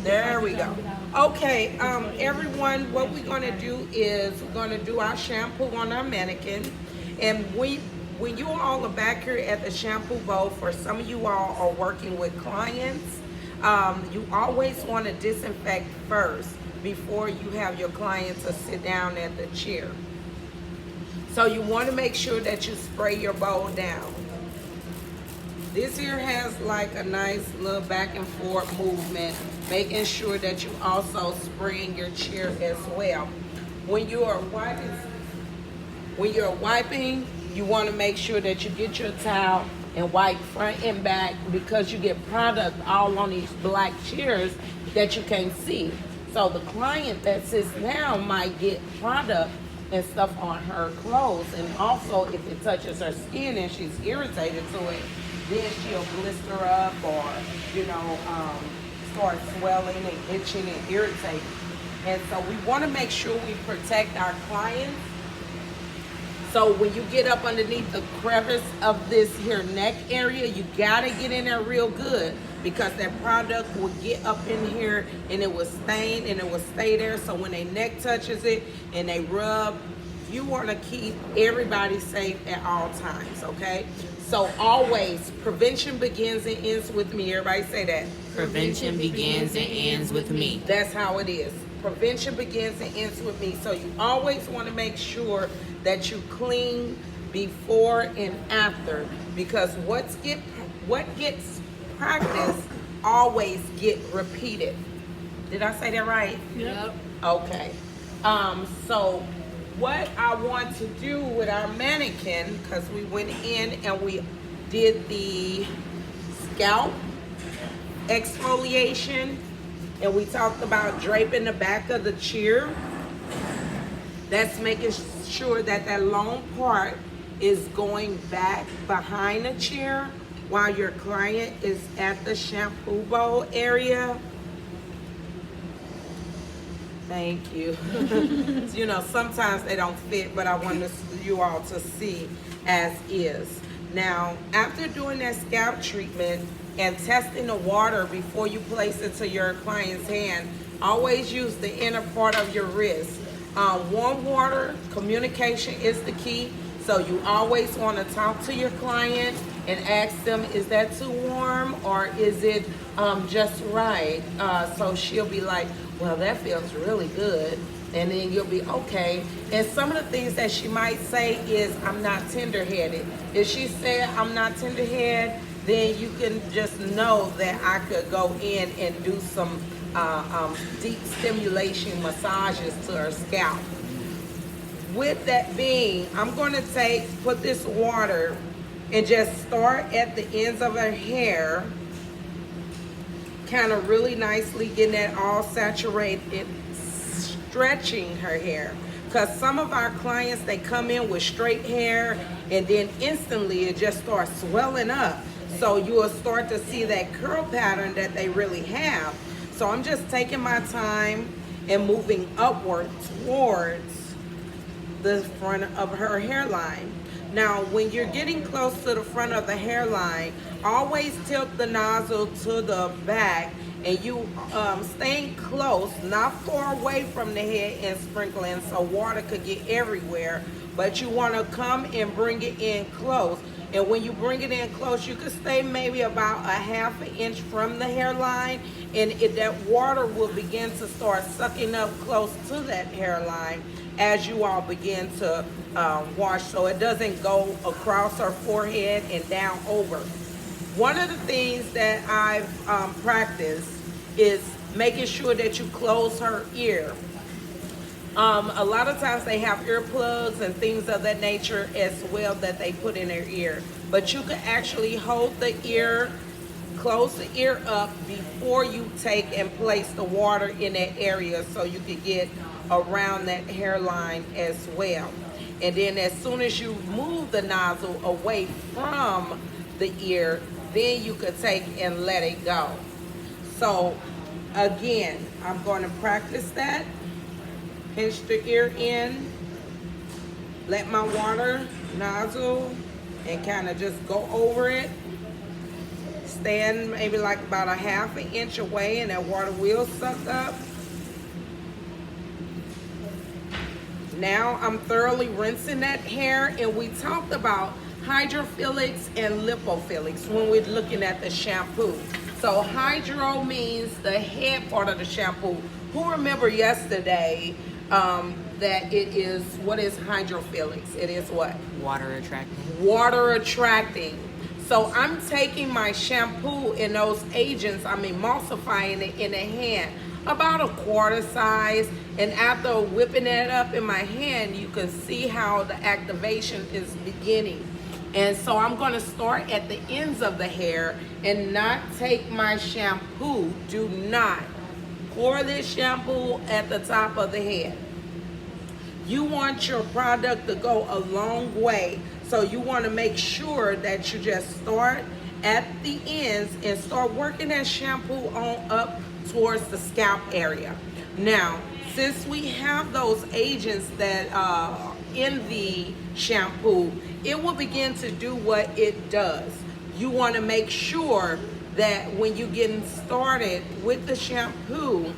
There we go. Okay, everyone, what we're gonna do is we're gonna do our shampoo on our mannequin, and when you all are back here at the shampoo bowl, for some of you all are working with clients, you always want to disinfect first before you have your client to sit down at the chair. So you want to make sure that you spray your bowl down. This here has like a nice little back and forth movement, making sure that you also spraying your chair as well. When you are wiping, you want to make sure that you get your towel and wipe front and back, because you get product all on these black chairs that you can't see. So the client that sits down might get product and stuff on her clothes, and also if it touches her skin and she's irritated to it, then she'll blister up, or start swelling and itching and irritating. And so we want to make sure we protect our clients. So when you get up underneath the crevice of this here neck area, you gotta get in there real good, because that product will get up in here and it will stain and it will stay there. So when their neck touches it and they rub, you want to keep everybody safe at all times, okay? So always, prevention begins and ends with me. Everybody say that. Prevention begins and ends with me. That's how it is. Prevention begins and ends with me. So you always want to make sure that you clean before and after, because what gets practiced always get repeated. Did I say that right? Yep. Okay. So what I want to do with our mannequin, because we went in and we did the scalp exfoliation, and we talked about draping the back of the chair. That's making sure that that long part is going back behind the chair while your client is at the shampoo bowl area. Thank you. Sometimes they don't fit, but I want you all to see as is. Now, after doing that scalp treatment and testing the water before you place it to your client's hand, always use the inner part of your wrist. Warm water, communication is the key. So you always want to talk to your client and ask them, is that too warm or is it just right? So she'll be like, well, that feels really good. And then you'll be okay. And some of the things that she might say is, I'm not tender-headed. If she said, I'm not tender-headed, then you can just know that I could go in and do some deep stimulation massages to her scalp. With that being, I'm going to put this water and just start at the ends of her hair, kind of really nicely getting that all saturated, stretching her hair. Because some of our clients, they come in with straight hair and then instantly it just starts swelling up. So you will start to see that curl pattern that they really have. So I'm just taking my time and moving upward towards the front of her hairline. Now, when you're getting close to the front of the hairline, always tilt the nozzle to the back, and you staying close, not far away from the head, and sprinkling so water could get everywhere. But you want to come and bring it in close. And when you bring it in close, you could stay maybe about a half an inch from the hairline, and that water will begin to start sucking up close to that hairline as you all begin to wash, so it doesn't go across her forehead and down over. One of the things that I've practiced is making sure that you close her ear. A lot of times they have earplugs and things of that nature as well that they put in their ear, but you can actually hold the ear, close the ear up before you take and place the water in that area, so you can get around that hairline as well. And then as soon as you move the nozzle away from the ear, then you could take and let it go. So again, I'm going to practice that. Pinch the ear in, let my water nozzle and kind of just go over it. stand maybe like about a half an inch away, and that water will suck up. Now I'm thoroughly rinsing that hair, and we talked about hydrophilics and lipophilics when we're looking at the shampoo. So hydro means the head part of the shampoo. Who remember yesterday that it is, what is hydrophilics? It is what? Water attracting. Water attracting. So I'm taking my shampoo and those agents, I'm emulsifying it in the hand, about a quarter size, and after whipping it up in my hand, you can see how the activation is beginning. And so I'm going to start at the ends of the hair and not take my shampoo. Do not pour this shampoo at the top of the head. You want your product to go a long way, so you want to make sure that you just start at the ends and start working that shampoo on up towards the scalp area. Now, since we have those agents that are in the shampoo, it will begin to do what it does. You want to make sure that when you're getting started with the shampoo,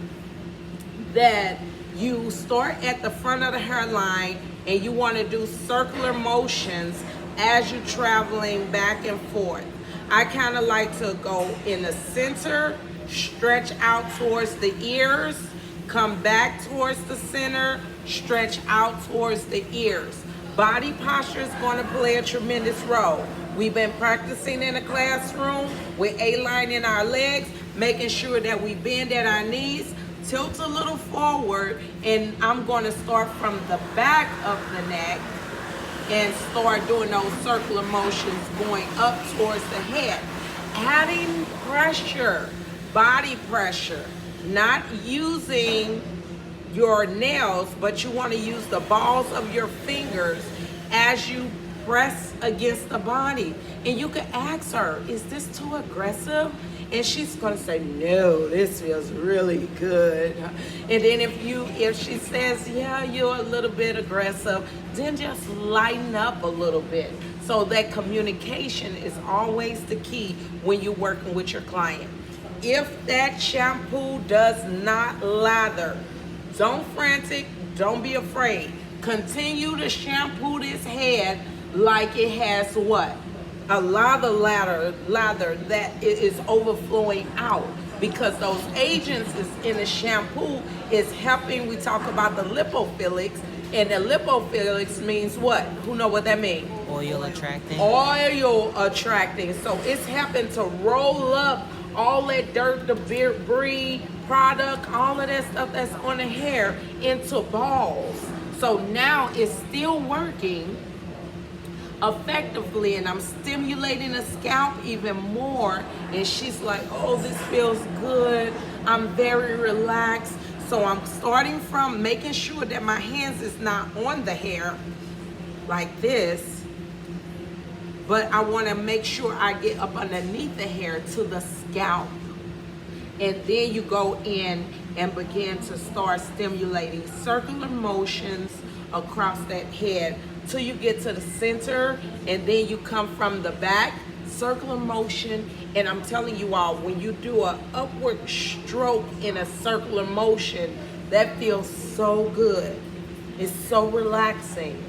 that you start at the front of the hairline and you want to do circular motions as you're traveling back and forth. I kind of like to go in the center, stretch out towards the ears, come back towards the center, stretch out towards the ears. Body posture is going to play a tremendous role. We've been practicing in the classroom with A-lining our legs, making sure that we bend at our knees, tilt a little forward, and I'm going to start from the back of the neck and start doing those circular motions going up towards the head. Adding pressure, body pressure, not using your nails, but you want to use the balls of your fingers as you press against the body. And you can ask her, is this too aggressive? And she's gonna say, no, this feels really good. And then if she says, yeah, you're a little bit aggressive, then just lighten up a little bit. So that communication is always the key when you're working with your client. If that shampoo does not lather, don't frantic, don't be afraid. Continue to shampoo this head like it has what? A lather that is overflowing out, because those agents is in the shampoo is helping. We talk about the lipophilics, and the lipophilics means what? Who know what that means? Oil attracting. Oil attracting. So it's helping to roll up all that dirt, debris, product, all of that stuff that's on the hair into balls. So now it's still working effectively, and I'm stimulating the scalp even more, and she's like, oh, this feels good, I'm very relaxed. So I'm starting from making sure that my hands is not on the hair like this, but I want to make sure I get up underneath the hair to the scalp, and then you go in and begin to start stimulating circular motions across that head till you get to the center, and then you come from the back, circular motion. And I'm telling you all, when you do an upward stroke in a circular motion, that feels so good. It's so relaxing.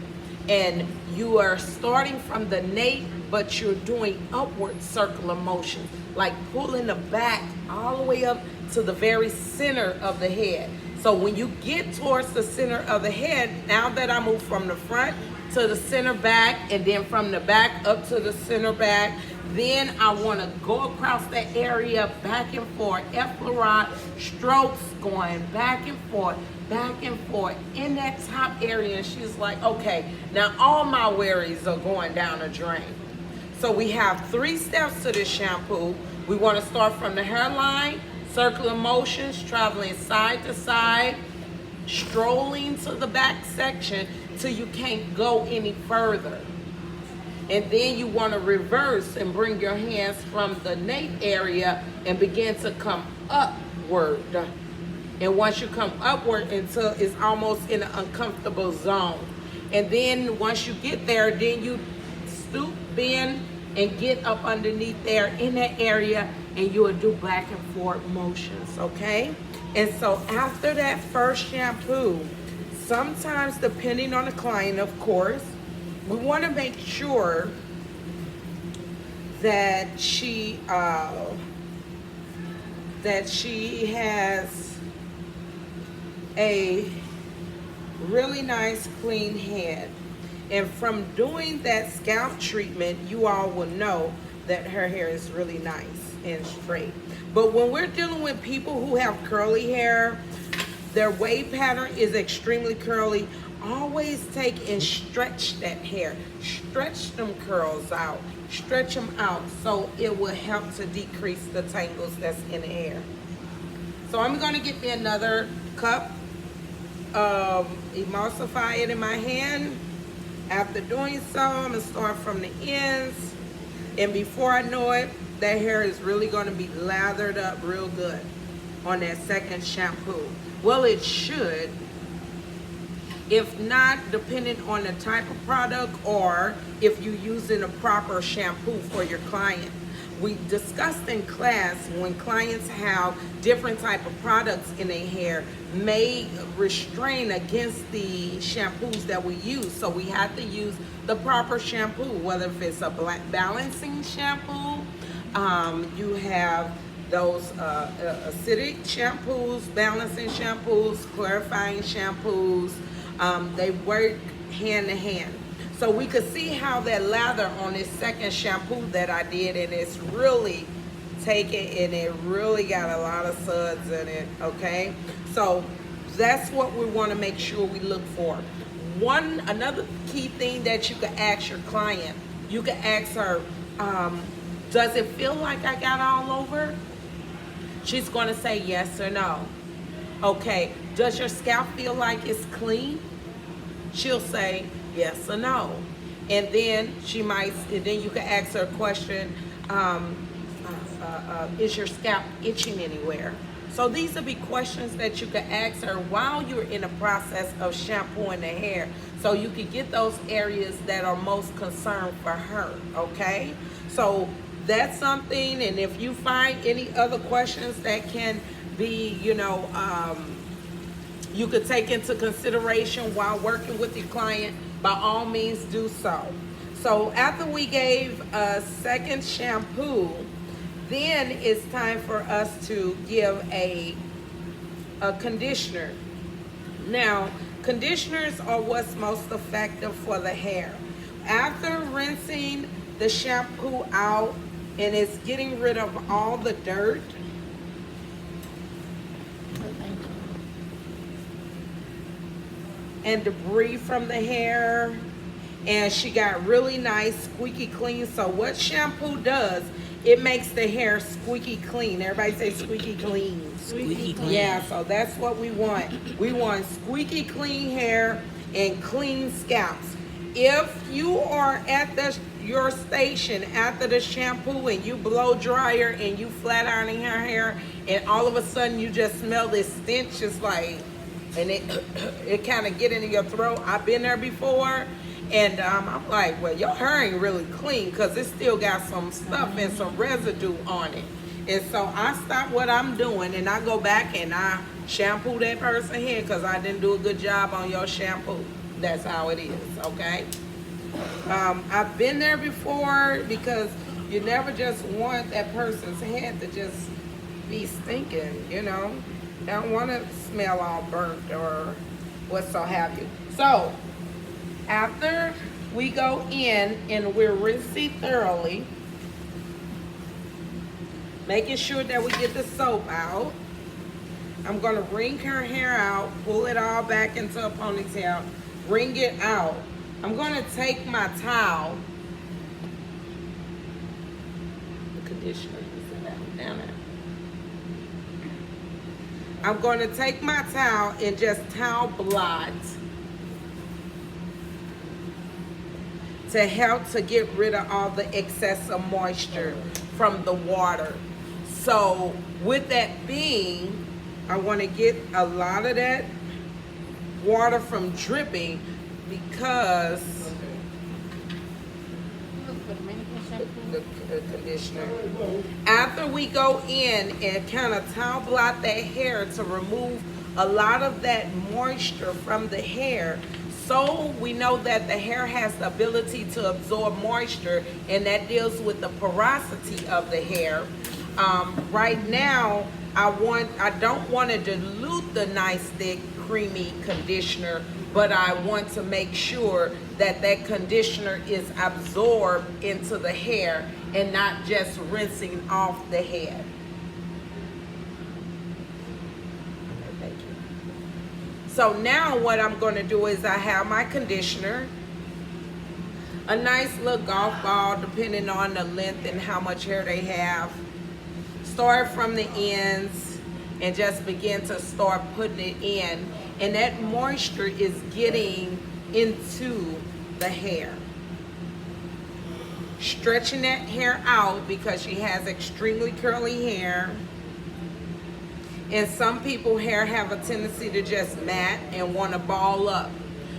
And you are starting from the nape, but you're doing upward circular motion, like pulling the back all the way up to the very center of the head. So when you get towards the center of the head, now that I move from the front to the center back, and then from the back up to the center back, then I want to go across that area back and forth, effleurate strokes going back and forth in that top area. And she's like, okay, now all my worries are going down the drain. So we have 3 steps to this shampoo. We want to start from the hairline, circular motions, traveling side to side, strolling to the back section till you can't go any further. And then you want to reverse and bring your hands from the nape area and begin to come upward. And once you come upward until it's almost in an uncomfortable zone. And then once you get there, then you stoop, bend, and get up underneath there in that area, and you will do back and forth motions, okay? And so after that first shampoo, sometimes depending on the client, of course, we want to make sure that she has a really nice clean head. And from doing that scalp treatment, you all will know that her hair is really nice and straight. But when we're dealing with people who have curly hair, their wave pattern is extremely curly, always take and stretch that hair. Stretch them curls out. Stretch them out so it will help to decrease the tangles that's in the hair. So I'm going to get me another cup, emulsify it in my hand. After doing so, I'm going to start from the ends. And before I know it, that hair is really going to be lathered up real good on that second shampoo. Well, it should. If not, depending on the type of product or if you're using a proper shampoo for your client. We discussed in class when clients have different type of products in their hair may restrain against the shampoos that we use. So we have to use the proper shampoo, whether if it's a balancing shampoo, you have those acidic shampoos, balancing shampoos, clarifying shampoos. They work hand in hand. So we could see how that lather on this second shampoo that I did, and it's really taken, and it really got a lot of suds in it, okay? So that's what we want to make sure we look for. Another key thing that you could ask your client, you could ask her, does it feel like I got all over? She's going to say yes or no. Okay, does your scalp feel like it's clean? She'll say yes or no. And then you can ask her a question, is your scalp itching anywhere? So these will be questions that you can ask her while you're in the process of shampooing the hair, so you can get those areas that are most concerned for her, okay? So that's something, and if you find any other questions that can be, you could take into consideration while working with your client, by all means do so. So after we gave a second shampoo, then it's time for us to give a conditioner. Now, conditioners are what's most effective for the hair. After rinsing the shampoo out and it's getting rid of all the dirt, and debris from the hair, and she got really nice squeaky clean. So what shampoo does, it makes the hair squeaky clean. Everybody say squeaky clean. Squeaky clean. Yeah, so that's what we want. We want squeaky clean hair and clean scalps. If you are at your station after the shampoo and you blow dryer and you flat ironing her hair, and all of a sudden you just smell this stench, it's like, and it kind of get into your throat. I've been there before, and I'm like, well, your hair ain't really clean because it still got some stuff and some residue on it. And so I stop what I'm doing and I go back and I shampoo that person's hair because I didn't do a good job on your shampoo. That's how it is, okay? I've been there before, because you never just want that person's head to just be stinking, Don't want to smell all burnt or what so have you. So after we go in and we're rinsing thoroughly, making sure that we get the soap out, I'm going to wring her hair out, pull it all back into a ponytail, wring it out. I'm going to take my towel, the conditioner is down there. I'm going to take my towel and just towel blot to help to get rid of all the excess of moisture from the water. So with that being, I want to get a lot of that water from dripping, because conditioner. After we go in and kind of towel blot that hair to remove a lot of that moisture from the hair, so we know that the hair has the ability to absorb moisture, and that deals with the porosity of the hair. Right now, I don't want to dilute the nice thick creamy conditioner, but I want to make sure that that conditioner is absorbed into the hair and not just rinsing off the head. Okay, thank you. So now what I'm going to do is I have my conditioner, a nice little golf ball depending on the length and how much hair they have. Start from the ends and just begin to start putting it in, and that moisture is getting into the hair. Stretching that hair out because she has extremely curly hair, and some people hair have a tendency to just mat and want to ball up.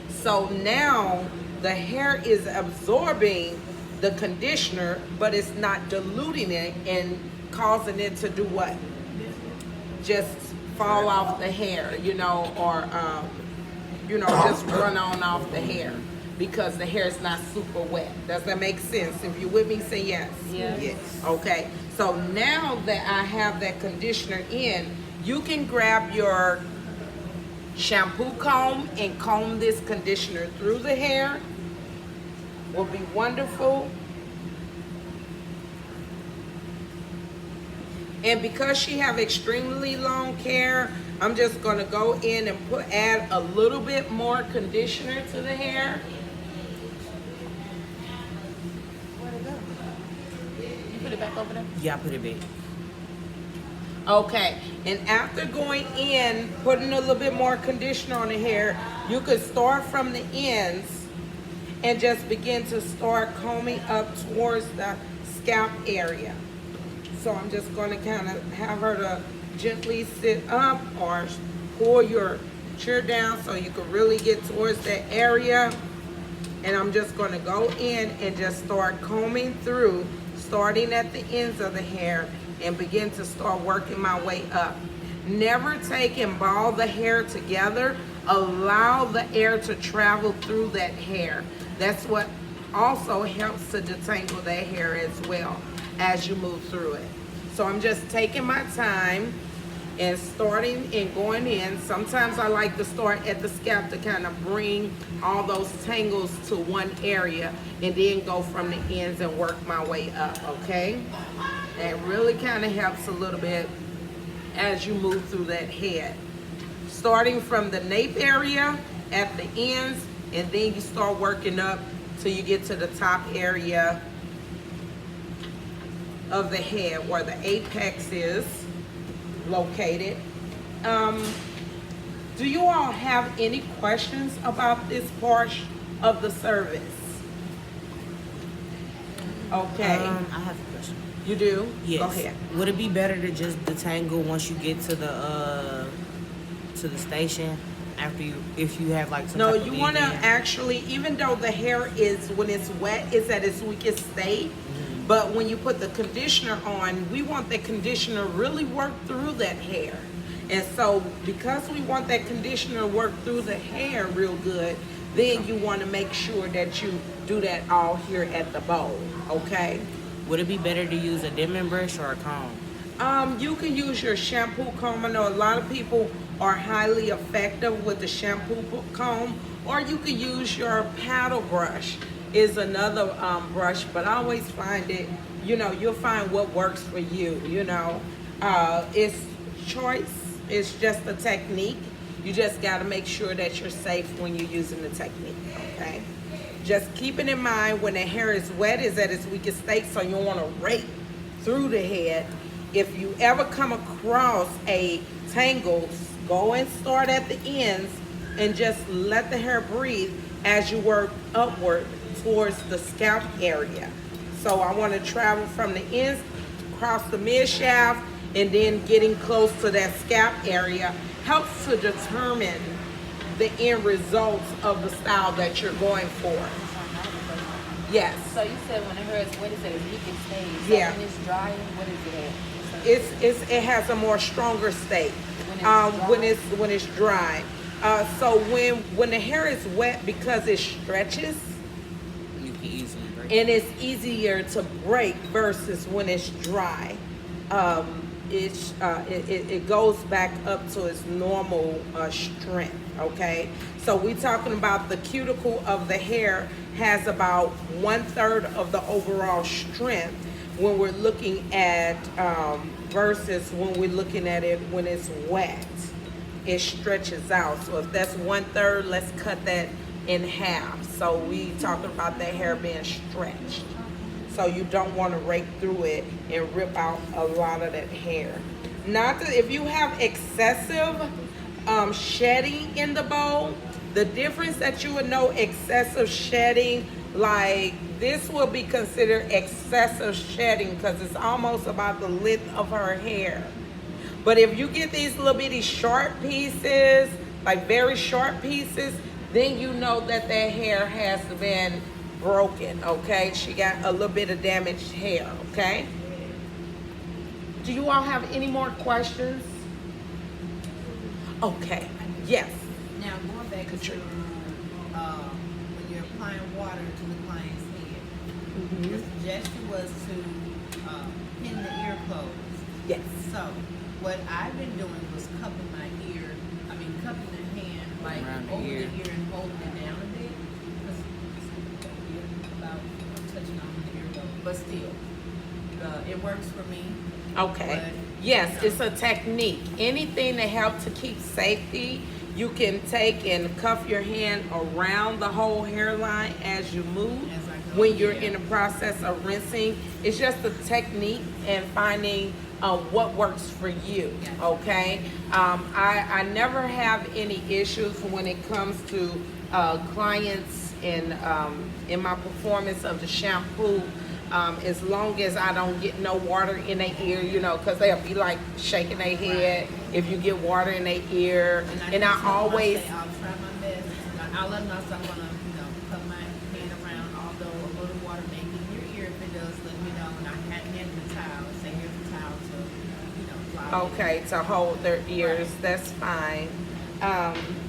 So now the hair is absorbing the conditioner, but it's not diluting it and causing it to do what? Just fall off the hair, you know, or just run on off the hair because the hair is not super wet. Does that make sense? If you're with me, say yes. Yes. Yes. Okay. So now that I have that conditioner in, you can grab your shampoo comb and comb this conditioner through the hair. Will be wonderful. And because she have extremely long hair, I'm just gonna go in and add a little bit more conditioner to the hair. Where'd it go? You put it back over there? Yeah, I put it back. Okay, and after going in, putting a little bit more conditioner on the hair, you could start from the ends and just begin to start combing up towards the scalp area. So I'm just going to kind of have her to gently sit up or pull your chair down so you can really get towards that area. And I'm just going to go in and just start combing through, starting at the ends of the hair, and begin to start working my way up. Never take and ball the hair together. Allow the air to travel through that hair. That's what also helps to detangle that hair as well as you move through it. So I'm just taking my time and starting and going in. Sometimes I like to start at the scalp to kind of bring all those tangles to one area and then go from the ends and work my way up, okay? That really kind of helps a little bit as you move through that head. Starting from the nape area at the ends, and then you start working up till you get to the top area of the head where the apex is located. Do you all have any questions about this part of the service? Okay. I have a question. You do? Yes. Go ahead. Would it be better to just detangle once you get to the station after if you have like some No, type of you want to leave-in? actually, even though the hair is, when it's wet, is at its weakest state, but when you put the conditioner on, we want the conditioner really work through that hair. And so because we want that conditioner to work through the hair real good, then you want to make sure that you do that all here at the bowl, okay? Would it be better to use a dimming brush or a comb? You can use your shampoo comb. I know a lot of people are highly effective with the shampoo comb, or you could use your paddle brush is another brush, but I always find it, you know, you'll find what works for you, you know. It's choice, it's just a technique. You just gotta make sure that you're safe when you're using the technique, okay? Just keeping in mind when the hair is wet is at its weakest state, so you don't wanna rake through the head. If you ever come across a tangle, go and start at the ends and just let the hair breathe as you work upward towards the scalp area. So I want to travel from the ends, across the mid shaft, and then getting close to that scalp area helps to determine the end results of the style that you're going for. Yes. So you said when the hair is wet, it says it can stay. So Yeah. when it's drying, what is it at? It has a more stronger state When it's dry? when it's dry. So when the hair is wet, because it stretches You can easily break and it. it's easier to break versus when it's dry. It goes back up to its normal strength. Okay, so we're talking about the cuticle of the hair has about 1/3 of the overall strength when we're looking at versus when we're looking at it when it's wet. It stretches out. So if that's 1/3, let's cut that in half. So we talking about that hair being stretched. So you don't want to rake through it and rip out a lot of that hair. Not that if you have excessive shedding in the bowl, the difference that you would know excessive shedding, like this will be considered excessive shedding because it's almost about the length of her hair. But if you get these little bitty short pieces, like very short pieces, then you know that that hair has been broken, okay? She got a little bit of damaged hair, okay? Do you all have any more questions? Okay, yes. Now, going back to when you're applying water to the client's head, the suggestion was to pin the ear closed. Yes. So, what I've been doing was cupping cupping the hand like Around the over ear. the ear and holding it down a bit. Because it's about touching on the earlobe. But still, it works for me. Okay. But, Yes, it's a technique. Anything to help to keep safety, you can take and cuff your hand around the whole hairline as you move. As I go, When you're yeah. in the process of rinsing, it's just a technique and finding what works for you. Gotcha. Okay. I never have any issues when it comes to clients in my performance of the shampoo. As long as I don't get no water in their ear, you know, because they'll be like shaking their head if you get water in their ear. And I always, I'll try my best. I'll let them know, so I'm gonna, put my hand around. Although a little water may be in your ear, if it does, let me know. And I had hand the towel. Say here's the towel to, dry it. okay, to hold their ears, that's fine.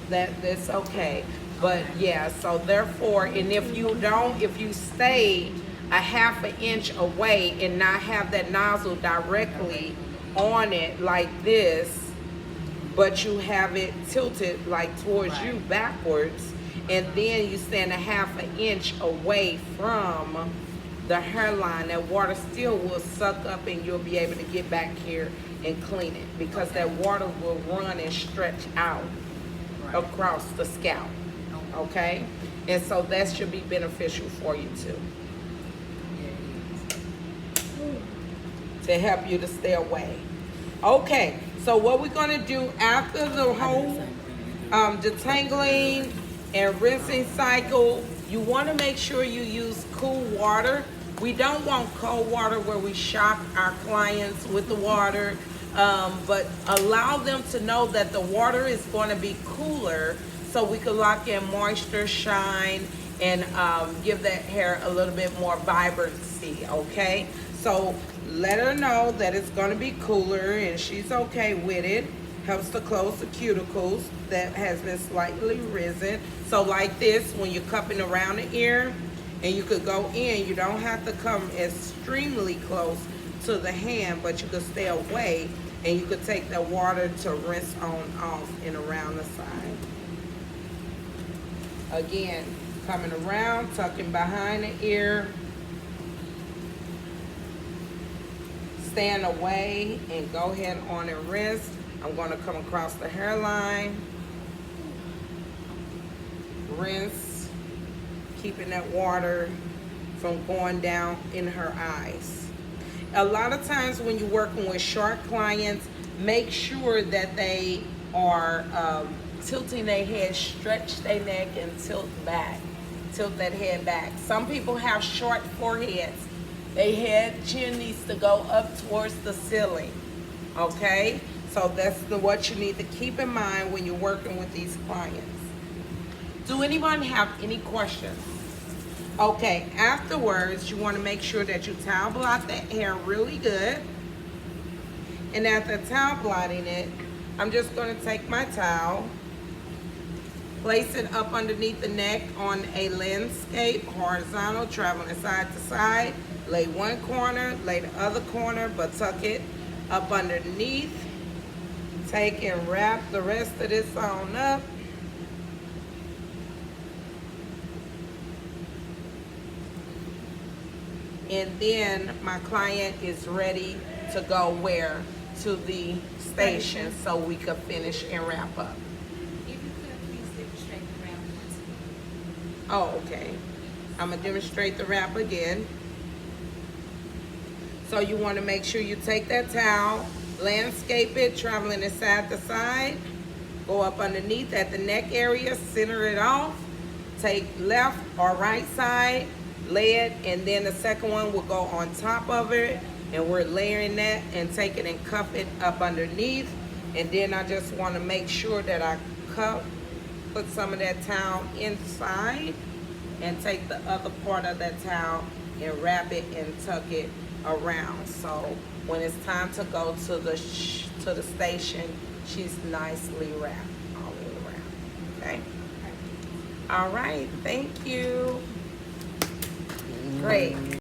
That's okay. But yeah, so therefore, and if you stay a 1/2 inch away and not have that nozzle directly on it like this, but you have it tilted like towards you backwards, and then you stand a 1/2 inch away from the hairline, that water still will suck up and you'll be able to get back here and clean it because that water will run and stretch out across the scalp. Okay? And so that should be beneficial for you too, to help you to stay away. Okay, so what we're gonna do after the whole detangling and rinsing cycle, you wanna make sure you use cool water. We don't want cold water where we shock our clients with the water, but allow them to know that the water is gonna be cooler so we can lock in moisture, shine, and give that hair a little bit more vibrancy, okay? So let her know that it's gonna be cooler and she's okay with it. Helps to close the cuticles that has been slightly risen. So like this, when you're cupping around the ear and you could go in, you don't have to come extremely close to the hand, but you could stay away and you could take the water to rinse on off and around the side. Again, coming around, tucking behind the ear, stand away and go ahead on and rinse. I'm going to come across the hairline, rinse, keeping that water from going down in her eyes. A lot of times when you're working with short clients, make sure that they are tilting their head, stretch their neck and tilt back, tilt that head back. Some people have short foreheads. Their head, chin needs to go up towards the ceiling, okay? So that's what you need to keep in mind when you're working with these clients. Do anyone have any questions? Okay, afterwards, you want to make sure that you towel blot that hair really good. And after towel blotting it, I'm just going to take my towel, place it up underneath the neck on a landscape, horizontal, traveling side to side. Lay one corner, lay the other corner, but tuck it up underneath. Take and wrap the rest of this on up. And then my client is ready to go where? To the station so we could finish and wrap up. If you could, please demonstrate the wrap once again. Oh, okay. I'm gonna demonstrate the wrap again. So you wanna make sure you take that towel, landscape it, traveling it side to side, go up underneath at the neck area, center it off, take left or right side, lay it, and then the second one will go on top of it, and we're layering that and take it and cuff it up underneath. And then I just want to make sure that I put some of that towel inside and take the other part of that towel and wrap it and tuck it around. So when it's time to go to the station, she's nicely wrapped all the way around. Okay. All right. Thank you. Great.